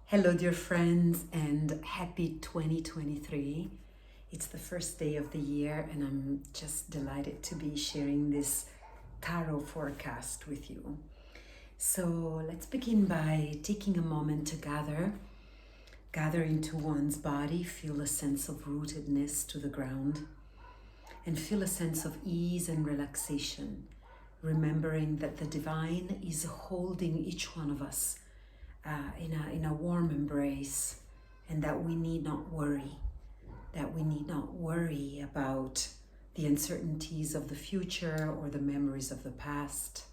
Hello, dear friends, and happy 2023. It's the first day of the year, and I'm just delighted to be sharing this tarot forecast with you. So, let's begin by taking a moment to gather into one's body, feel a sense of rootedness to the ground, and feel a sense of ease and relaxation, remembering that the divine is holding each one of us in a warm embrace, and that we need not worry, about the uncertainties of the future or the memories of the past,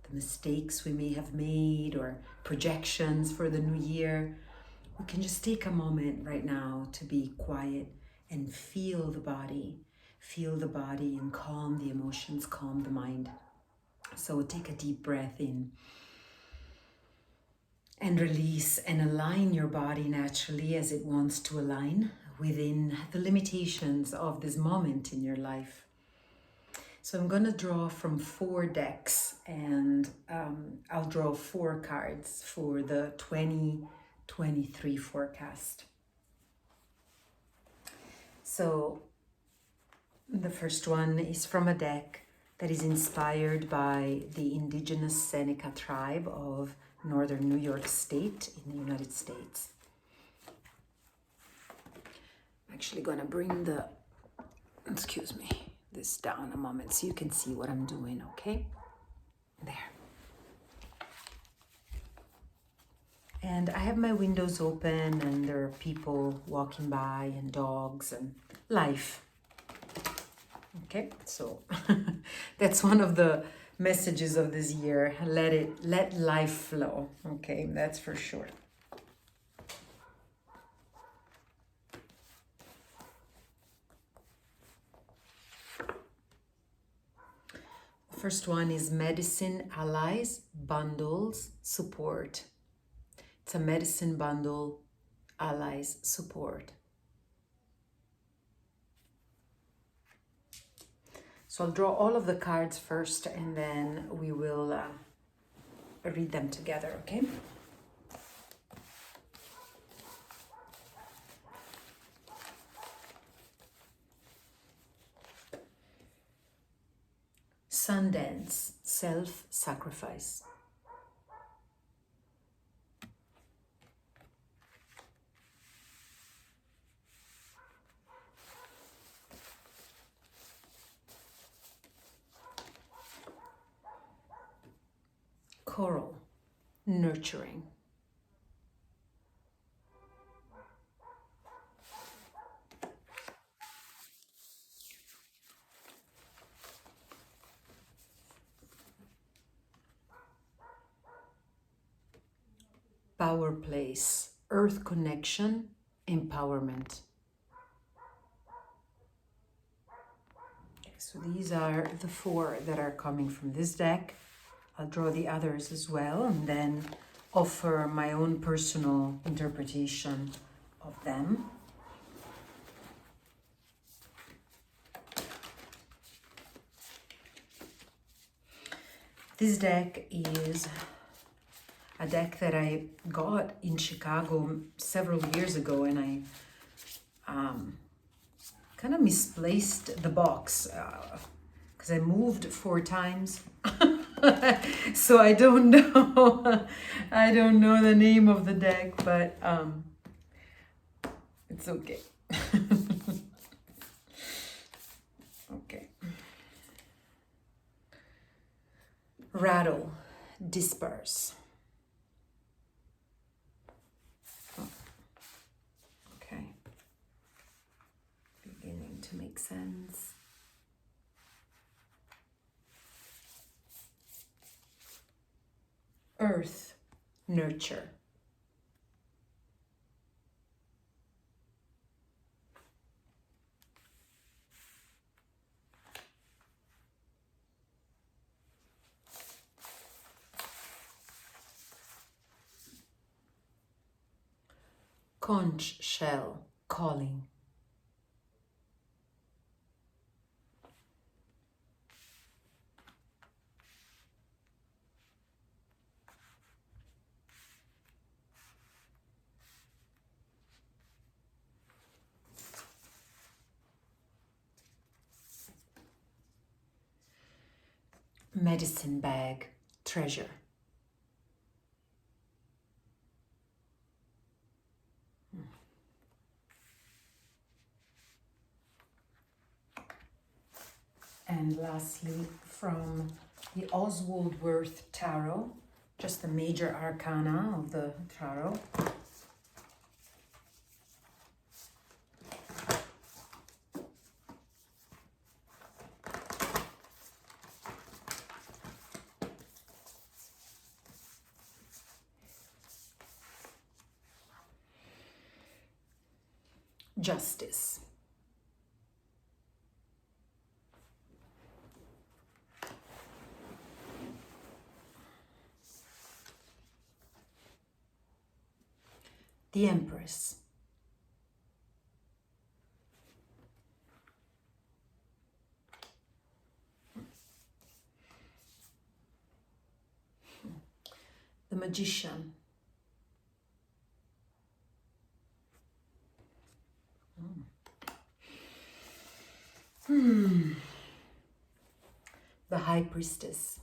the mistakes we may have made or projections for the new year. We can just take a moment right now to be quiet and feel the body and calm the emotions, calm the mind. So take a deep breath in and release, and align your body naturally as it wants to align within the limitations of this moment in your life. So I'm going to draw from 4 decks, and I'll draw 4 cards for the 2023 forecast. So the first one is from a deck that is inspired by the indigenous Seneca tribe of northern New York State in the United States. I'm actually going to bring this down a moment so you can see what I'm doing, okay? There. And I have my windows open, and there are people walking by and dogs and life. Okay, so that's one of the messages of this year. Let life flow. Okay, that's for sure. The first one is Medicine Allies Bundles Support. It's a medicine bundle, allies support. So I'll draw all of the cards first, and then we will read them together, okay? Sundance, self-sacrifice. Coral, nurturing. Power place, earth connection, empowerment. So these are the 4 that are coming from this deck. I'll draw the others as well, and then offer my own personal interpretation of them. This deck is a deck that I got in Chicago several years ago, and I kind of misplaced the box because I moved 4 times. So I don't know. I don't know the name of the deck, but it's okay. Okay. Rattle, disperse. Okay. Beginning to make sense. Earth, nurture. Conch shell, calling. medicine bag treasure. And lastly, from the Oswald Wirth Tarot, just the major arcana of the tarot. Justice. The Empress. The Magician. The High Priestess.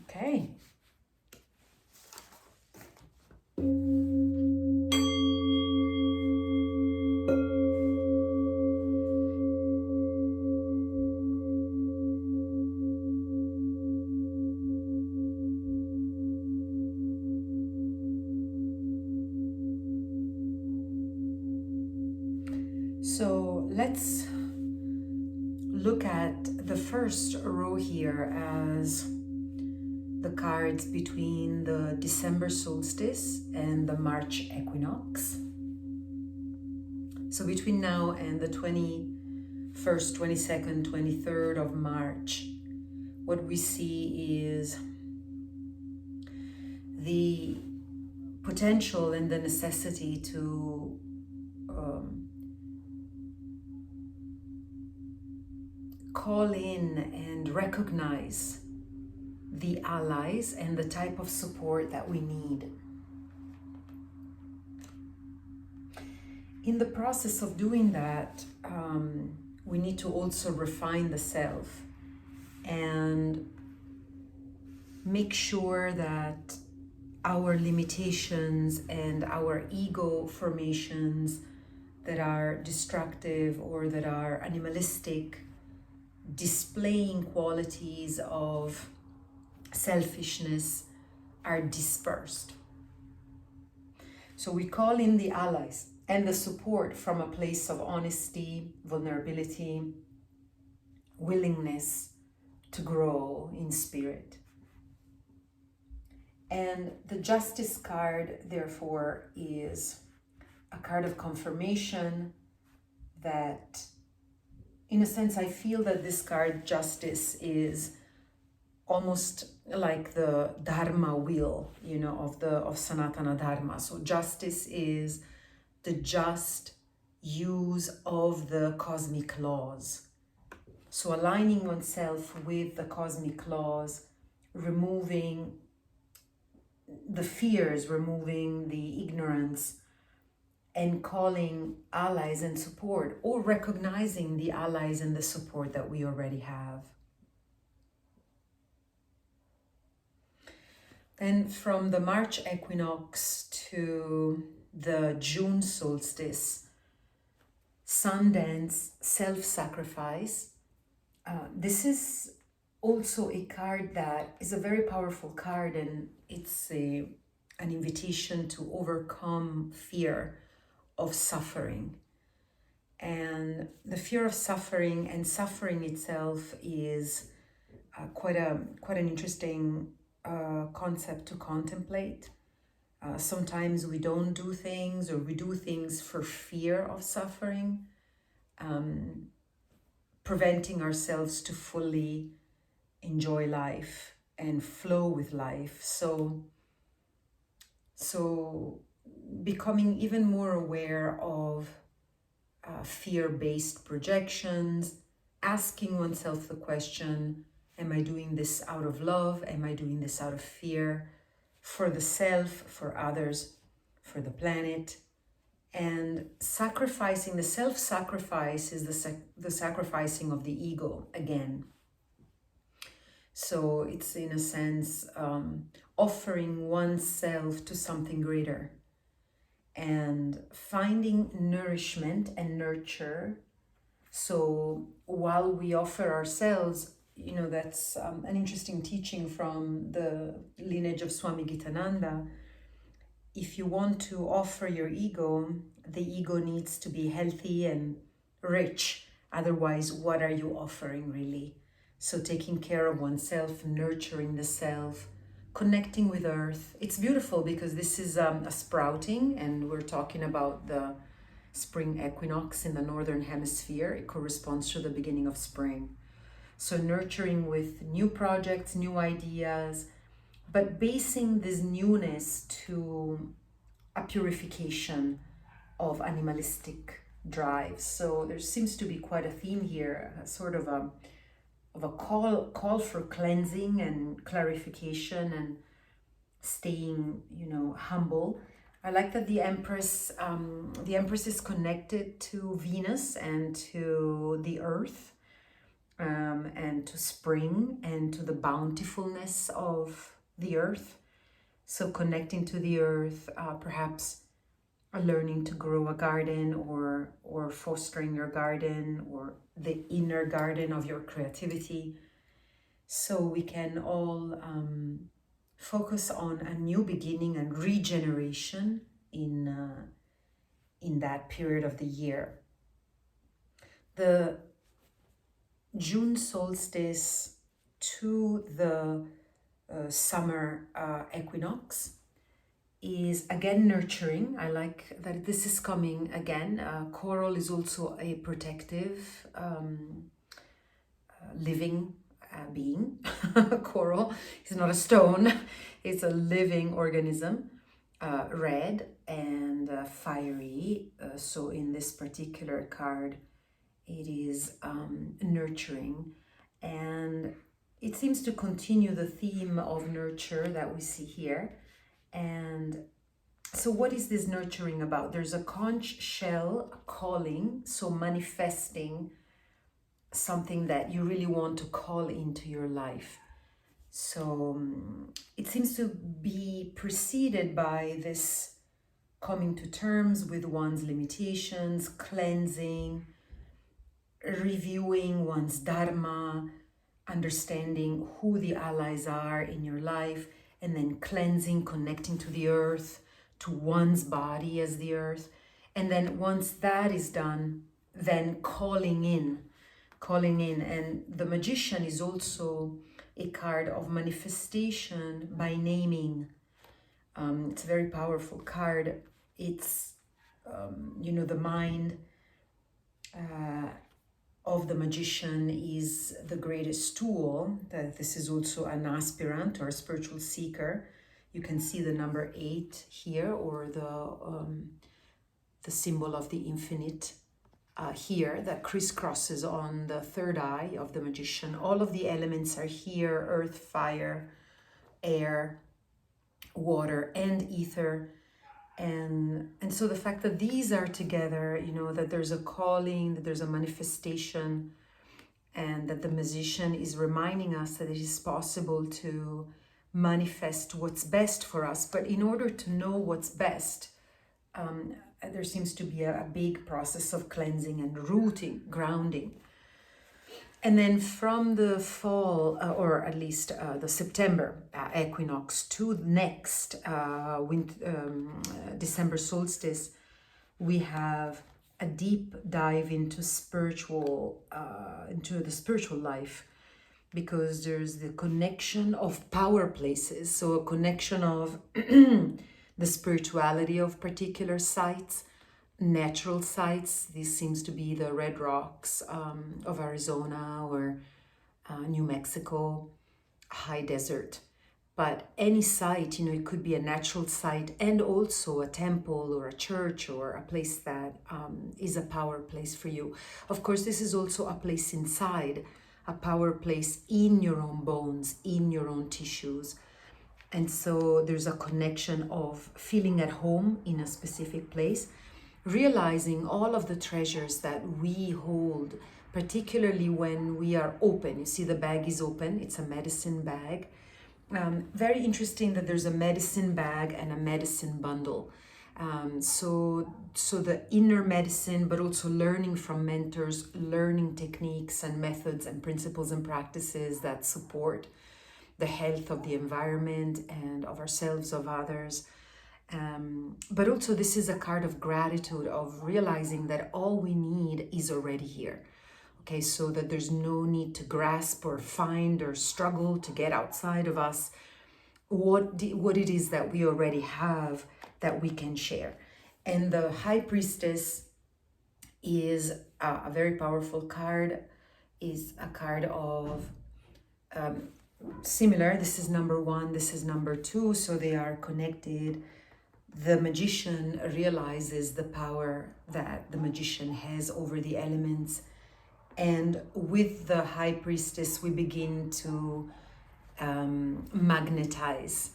Okay. So let's look at the first row here as the cards between the December solstice and the March equinox. So between now and the 21st, 22nd, 23rd of March, what we see is the potential and the necessity to call in and recognize the allies and the type of support that we need. In the process of doing that, we need to also refine the self and make sure that our limitations and our ego formations that are destructive or that are animalistic, displaying qualities of selfishness, are dispersed. So we call in the allies and the support from a place of honesty, vulnerability, willingness to grow in spirit. And the Justice card, therefore, is a card of confirmation that, in a sense, I feel that this card, Justice, is almost like the Dharma wheel, of Sanatana Dharma. So justice is the just use of the cosmic laws. So aligning oneself with the cosmic laws, removing the fears, removing the ignorance, and calling allies and support, or recognizing the allies and the support that we already have. Then from the March equinox to the June solstice, Sundance, self-sacrifice. This is also a card that is a very powerful card, and it's an invitation to overcome fear of suffering. And the fear of suffering and suffering itself is quite an interesting concept to contemplate. Sometimes we don't do things, or we do things for fear of suffering, preventing ourselves to fully enjoy life and flow with life. So becoming even more aware of fear-based projections, asking oneself the question, am I doing this out of love? Am I doing this out of fear? For the self, for others, for the planet, And sacrificing, the self-sacrifice is the sacrificing of the ego again. So it's in a sense offering oneself to something greater and finding nourishment and nurture. So while we offer ourselves, you know, that's an interesting teaching from the lineage of Swami Gitananda. If you want to offer your ego, the ego needs to be healthy and rich. Otherwise, what are you offering really? So taking care of oneself, nurturing the self, connecting with earth. It's beautiful because this is a sprouting, and we're talking about the spring equinox in the northern hemisphere. It corresponds to the beginning of spring. So nurturing with new projects, new ideas, but basing this newness to a purification of animalistic drives. So there seems to be quite a theme here, a sort of a call for cleansing and clarification and staying, you know, humble. I like that the Empress is connected to Venus and to the earth, and to spring and to the bountifulness of the earth. So connecting to the earth, perhaps learning to grow a garden or fostering your garden or the inner garden of your creativity. So we can all focus on a new beginning and regeneration in that period of the year. The June solstice to the summer equinox is again nurturing. I like that this is coming again. Coral is also a protective living being. Coral is not a stone, it's a living organism, red and fiery. So in this particular card, it is nurturing, and it seems to continue the theme of nurture that we see here. And so what is this nurturing about? There's a conch shell calling, so manifesting something that you really want to call into your life. So it seems to be preceded by this coming to terms with one's limitations, cleansing, reviewing one's dharma, understanding who the allies are in your life, and then cleansing, connecting to the earth, to one's body as the earth. And then once that is done, then calling in. And the Magician is also a card of manifestation by naming. It's a very powerful card. It's, you know, the mind of the Magician is the greatest tool. That this is also an aspirant or a spiritual seeker. You can see the number 8 here, or the symbol of the infinite here that crisscrosses on the third eye of the Magician. All of the elements are here: earth, fire, air, water, and ether. And so the fact that these are together, you know, that there's a calling, that there's a manifestation, and that the Magician is reminding us that it is possible to manifest what's best for us. But in order to know what's best, there seems to be a big process of cleansing and rooting, grounding. And then from the fall, or at least the September equinox to next December solstice, we have a deep dive into the spiritual life, because there's the connection of power places. So a connection of the spirituality of particular sites, natural sites. This seems to be the red rocks of Arizona or New Mexico, high desert. But any site, you know, it could be a natural site and also a temple or a church or a place that is a power place for you. Of course, this is also a place inside, a power place in your own bones, in your own tissues. And so there's a connection of feeling at home in a specific place. realizing all of the treasures that we hold, particularly when we are open. You see, the bag is open, it's a medicine bag. Very interesting that there's a medicine bag and a medicine bundle. So the inner medicine, but also learning from mentors, learning techniques and methods and principles and practices that support the health of the environment and of ourselves, of others. But also this is a card of gratitude, of realizing that all we need is already here. Okay, so that there's no need to grasp or find or struggle to get outside of us what it is that we already have that we can share. And the High Priestess is a very powerful card, is a card of similar. This is number one, this is number two, so they are connected. The magician realizes the power that the magician has over the elements. And with the High Priestess, we begin to magnetize,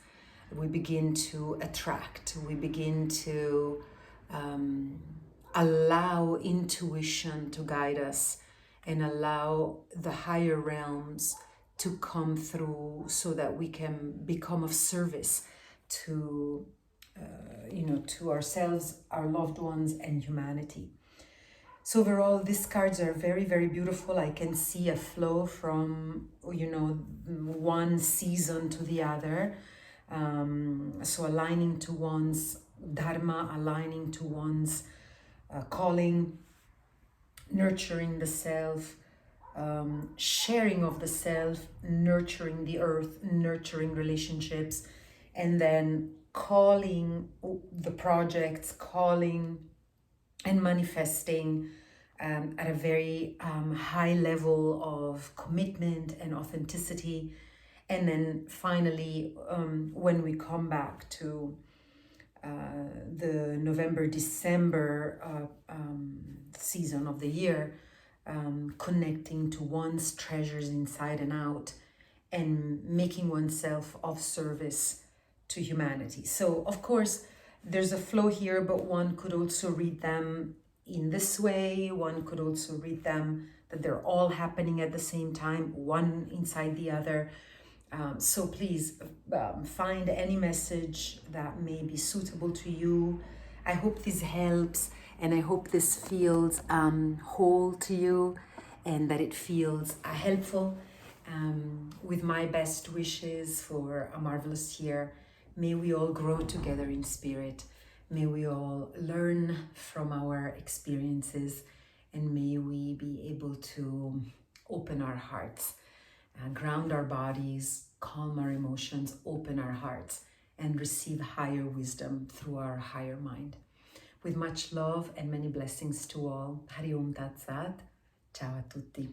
we begin to attract, we begin to allow intuition to guide us and allow the higher realms to come through so that we can become of service to to ourselves, our loved ones, and humanity. So overall, these cards are very, very beautiful. I can see a flow from, one season to the other. So aligning to one's dharma, aligning to one's calling, nurturing the self, sharing of the self, nurturing the earth, nurturing relationships, and then calling the projects, calling and manifesting at a very high level of commitment and authenticity. And then finally, when we come back to the November-December season of the year, connecting to one's treasures inside and out and making oneself of service to humanity. So, of course, there's a flow here, but one could also read them in this way. One could also read them that they're all happening at the same time, one inside the other. So please find any message that may be suitable to you. I hope this helps, and I hope this feels whole to you, and that it feels helpful. With my best wishes for a marvelous year. May we all grow together in spirit. May we all learn from our experiences, and may we be able to open our hearts, ground our bodies, calm our emotions, open our hearts, and receive higher wisdom through our higher mind. With much love and many blessings to all. Hari Om Tat Sat. Ciao a tutti.